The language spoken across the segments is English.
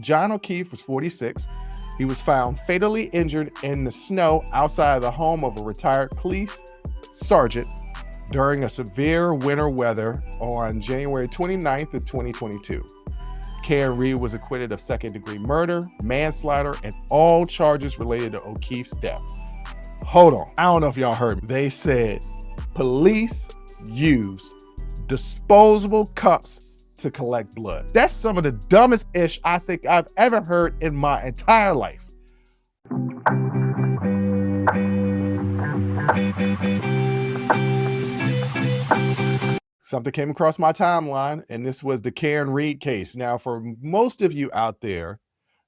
John O'Keefe was 46. He was found fatally injured in the snow outside of the home of a retired police sergeant during a severe winter weather on January 29th of 2022. Karen Reed was acquitted of second-degree murder, manslaughter, and all charges related to O'Keefe's death. Hold on. I don't know if y'all heard me. They said police used disposable cups to collect blood. That's some of the dumbest ish I think I've ever heard in my entire life. Something came across my timeline, and this was the Karen Reed case. Now, for most of you out there,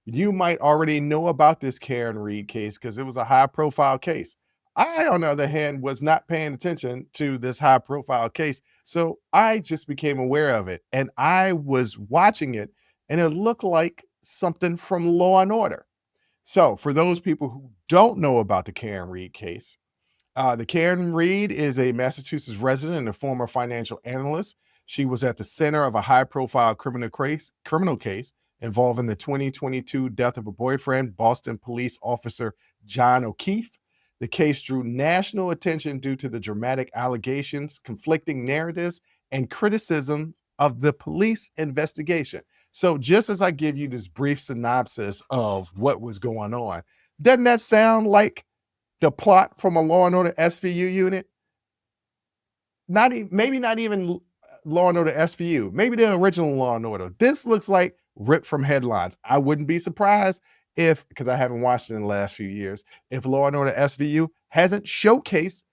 you might already know about this Karen Reed case because it was a high-profile case. I, on the other hand, was not paying attention to this high-profile case, so I just became aware of it, and I was watching it, and it looked like something from Law and Order. So, for those people who don't know about the Karen Reed case, the Karen Reed is a Massachusetts resident and a former financial analyst. She was at the center of a high-profile criminal case involving the 2022 death of her boyfriend, Boston police officer John O'Keefe. The case drew national attention due to the dramatic allegations, conflicting narratives, and criticism of the police investigation. So just as I give you this brief synopsis of what was going on, doesn't that sound like the plot from a Law and Order SVU unit? Maybe not even Law and Order SVU, maybe the original Law and Order. This looks like ripped from headlines. I wouldn't be surprised if, because I haven't watched it in the last few years, if Law and Order SVU hasn't showcased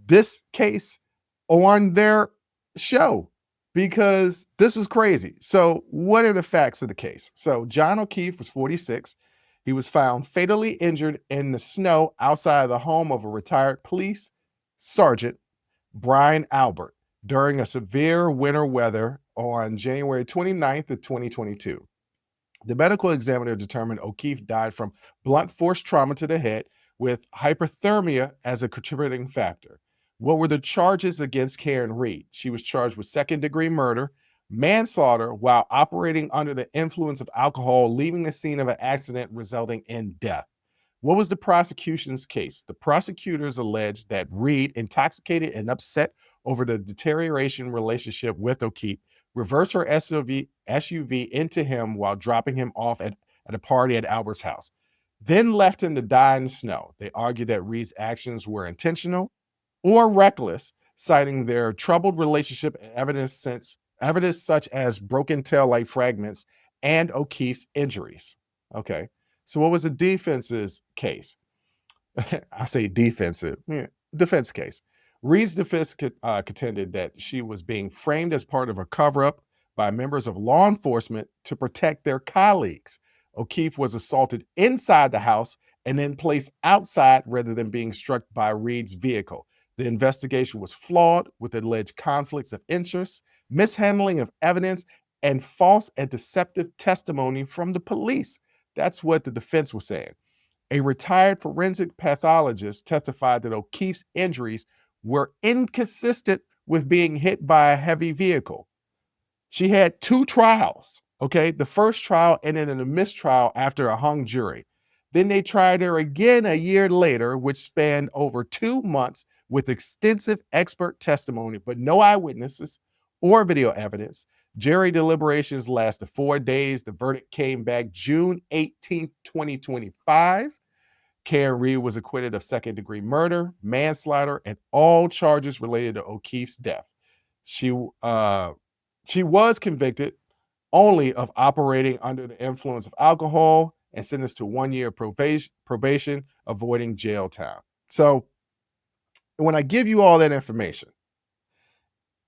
this case on their show, because this was crazy. So what are the facts of the case? So John O'Keefe was 46. He was found fatally injured in the snow outside of the home of a retired police sergeant, Brian Albert, during a severe winter weather on January 29th of 2022. The medical examiner determined O'Keefe died from blunt force trauma to the head with hypothermia as a contributing factor. What were the charges against Karen Reed? She was charged with second-degree murder, manslaughter while operating under the influence of alcohol, leaving the scene of an accident resulting in death. What was the prosecution's case? The prosecutors alleged that Reed, intoxicated and upset over the deterioration relationship with O'Keefe, reversed her SUV into him while dropping him off at a party at Albert's house, then left him to die in the snow. They argued that Reed's actions were intentional or reckless, citing their troubled relationship and evidence such as broken taillight fragments and O'Keefe's injuries. Okay, so what was the defense's case? I say defensive, defense case. Reed's defense contended that she was being framed as part of a cover-up by members of law enforcement to protect their colleagues. O'Keefe was assaulted inside the house and then placed outside rather than being struck by Reed's vehicle. The investigation was flawed with alleged conflicts of interest, mishandling of evidence, and false and deceptive testimony from the police. That's what the defense was saying. A retired forensic pathologist testified that O'Keefe's injuries were inconsistent with being hit by a heavy vehicle. She had two trials, okay? The first trial ended in a mistrial after a hung jury. Then they tried her again a year later, which spanned over 2 months with extensive expert testimony, but no eyewitnesses or video evidence. Jury deliberations lasted 4 days. The verdict came back June 18th, 2025. Karen Reed was acquitted of second-degree murder, manslaughter, and all charges related to O'Keefe's death. She was convicted only of operating under the influence of alcohol and sentenced to 1 year probation, avoiding jail time. So when I give you all that information,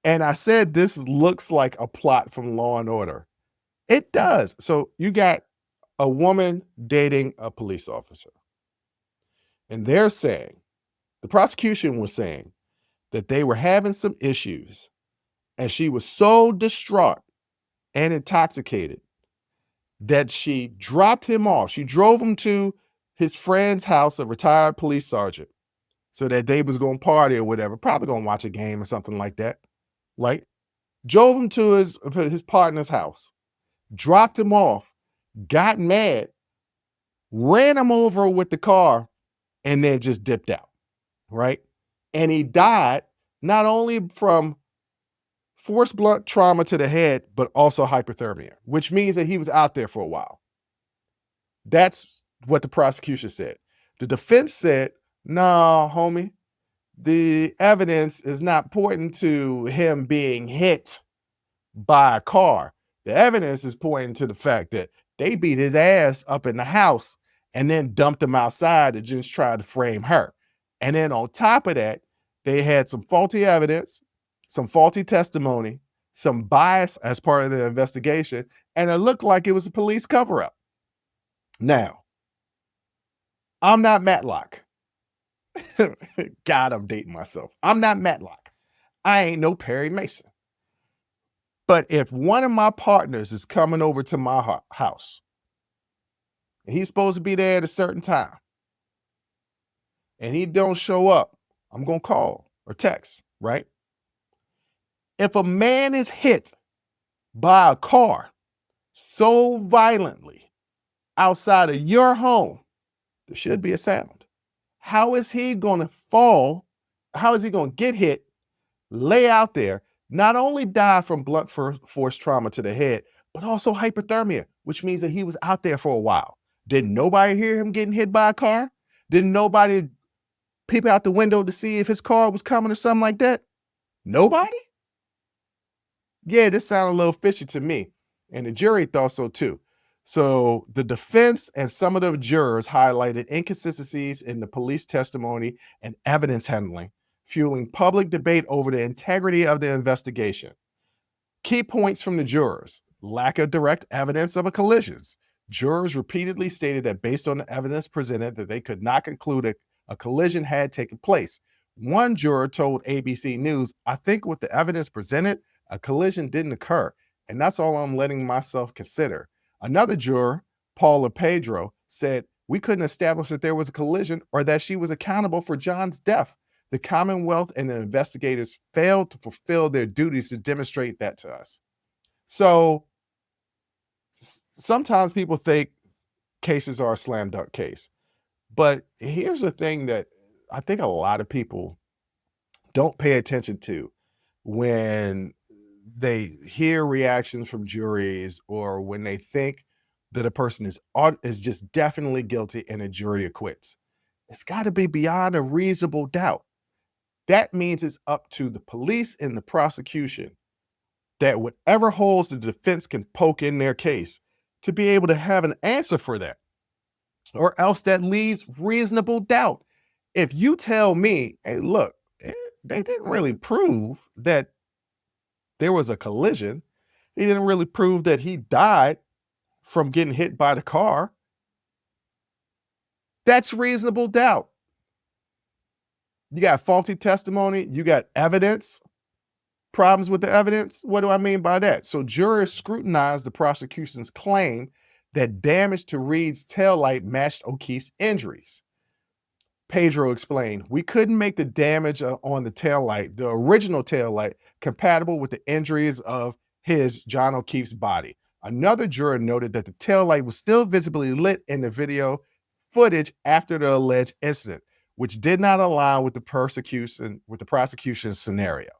and I said this looks like a plot from Law and Order, it does. So you got a woman dating a police officer. And they're saying, the prosecution was saying that they were having some issues and she was so distraught and intoxicated that she dropped him off. She drove him to his friend's house, a retired police sergeant, so that they was going to party or whatever, probably going to watch a game or something like that, right? Drove him to his partner's house, dropped him off, got mad, ran him over with the car, and then just dipped out, right? And he died not only from force blunt trauma to the head, but also hypothermia, which means that he was out there for a while. That's what the prosecution said. The defense said, no, homie, the evidence is not pointing to him being hit by a car. The evidence is pointing to the fact that they beat his ass up in the house and then dumped him outside and just tried to frame her. And then on top of that, they had some faulty evidence, some faulty testimony, some bias as part of the investigation, and it looked like it was a police cover up. Now, I'm not Matlock. God, I'm dating myself. I'm not Matlock. I ain't no Perry Mason. But if one of my partners is coming over to my house and he's supposed to be there at a certain time and he don't show up, I'm going to call or text, right? If a man is hit by a car so violently outside of your home, there should be a sound. How is he going to fall? How is he going to get hit, lay out there, not only die from blunt force trauma to the head, but also hypothermia, which means that he was out there for a while? Did nobody hear him getting hit by a car? Didn't nobody peep out the window to see if his car was coming or something like that? Nobody? Yeah, this sounded a little fishy to me. And the jury thought so too. So the defense and some of the jurors highlighted inconsistencies in the police testimony and evidence handling, fueling public debate over the integrity of the investigation. Key points from the jurors: lack of direct evidence of a collision. Jurors repeatedly stated that based on the evidence presented that they could not conclude a collision had taken place. One juror told ABC News, "I think with the evidence presented, a collision didn't occur, and that's all I'm letting myself consider." Another juror, Paula Pedro, said, "We couldn't establish that there was a collision or that she was accountable for John's death. The Commonwealth and the investigators failed to fulfill their duties to demonstrate that to us." So sometimes people think cases are a slam dunk case. But here's the thing that I think a lot of people don't pay attention to when they hear reactions from juries or when they think that a person is just definitely guilty and a jury acquits. It's got to be beyond a reasonable doubt. That means it's up to the police and the prosecution that whatever holes the defense can poke in their case to be able to have an answer for that, or else that leaves reasonable doubt. If you tell me, hey, look, they didn't really prove that there was a collision, they didn't really prove that he died from getting hit by the car, that's reasonable doubt. You got faulty testimony, you got evidence, problems with the evidence. What do I mean by that? So jurors scrutinized the prosecution's claim that damage to Reed's taillight matched O'Keefe's injuries. Pedro explained, "We couldn't make the damage on the taillight, the original taillight, compatible with the injuries of John O'Keefe's body." Another juror noted that the taillight was still visibly lit in the video footage after the alleged incident, which did not align with the prosecution's scenario.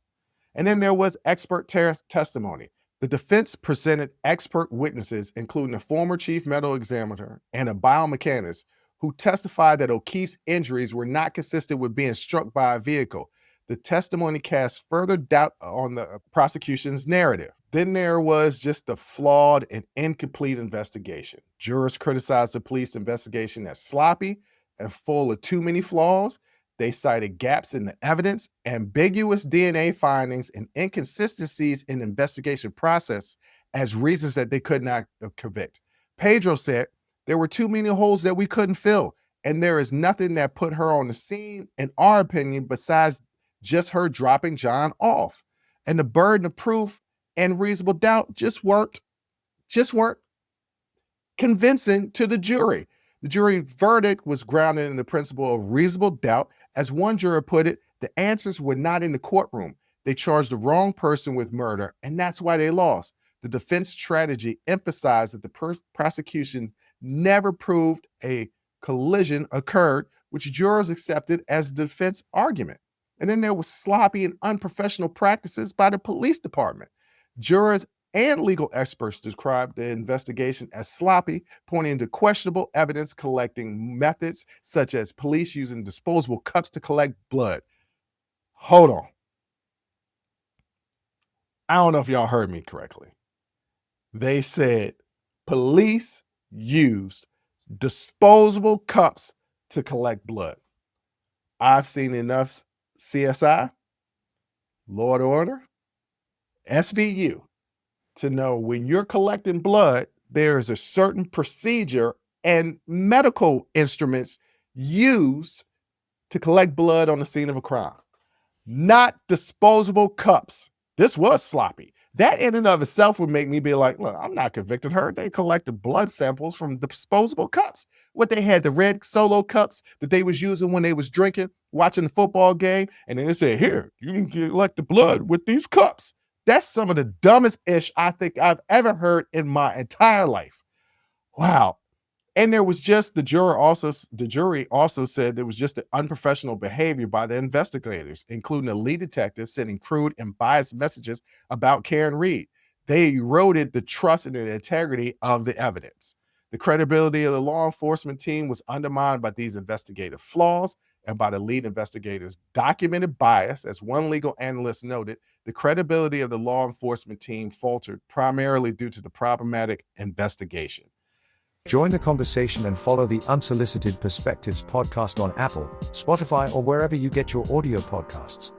And then there was expert testimony. The defense presented expert witnesses, including a former chief medical examiner and a biomechanist, who testified that O'Keefe's injuries were not consistent with being struck by a vehicle. The testimony cast further doubt on the prosecution's narrative. Then there was just the flawed and incomplete investigation. Jurors criticized the police investigation as sloppy and full of too many flaws. They cited gaps in the evidence, ambiguous DNA findings, and inconsistencies in the investigation process as reasons that they could not convict. Pedro said, "There were too many holes that we couldn't fill, and there is nothing that put her on the scene, in our opinion, besides just her dropping John off. And the burden of proof and reasonable doubt just weren't convincing to the jury." The jury verdict was grounded in the principle of reasonable doubt. As one juror put it, the answers were not in the courtroom. They charged the wrong person with murder, and that's why they lost. The defense strategy emphasized that the prosecution never proved a collision occurred, which jurors accepted as the defense argument. And then there was sloppy and unprofessional practices by the police department. Jurors and legal experts described the investigation as sloppy, pointing to questionable evidence collecting methods such as police using disposable cups to collect blood. Hold on. I don't know if y'all heard me correctly. They said police used disposable cups to collect blood. I've seen enough CSI, Law and Order, SVU to know when you're collecting blood, there's a certain procedure and medical instruments used to collect blood on the scene of a crime, not disposable cups. This was sloppy. That in and of itself would make me be like, look, I'm not convicting her. They collected blood samples from disposable cups. What they had, the red Solo cups that they was using when they was drinking, watching the football game, and then they said, here, you can collect the blood with these cups. That's some of the dumbest ish I think I've ever heard in my entire life. Wow. And there was just the jury also said there was just the unprofessional behavior by the investigators, including the lead detective sending crude and biased messages about Karen Reed. They eroded the trust and the integrity of the evidence. The credibility of the law enforcement team was undermined by these investigative flaws and by the lead investigator's documented bias. As one legal analyst noted, the credibility of the law enforcement team faltered primarily due to the problematic investigation. Join the conversation and follow the Unsolicited Perspectives podcast on Apple, Spotify, or wherever you get your audio podcasts.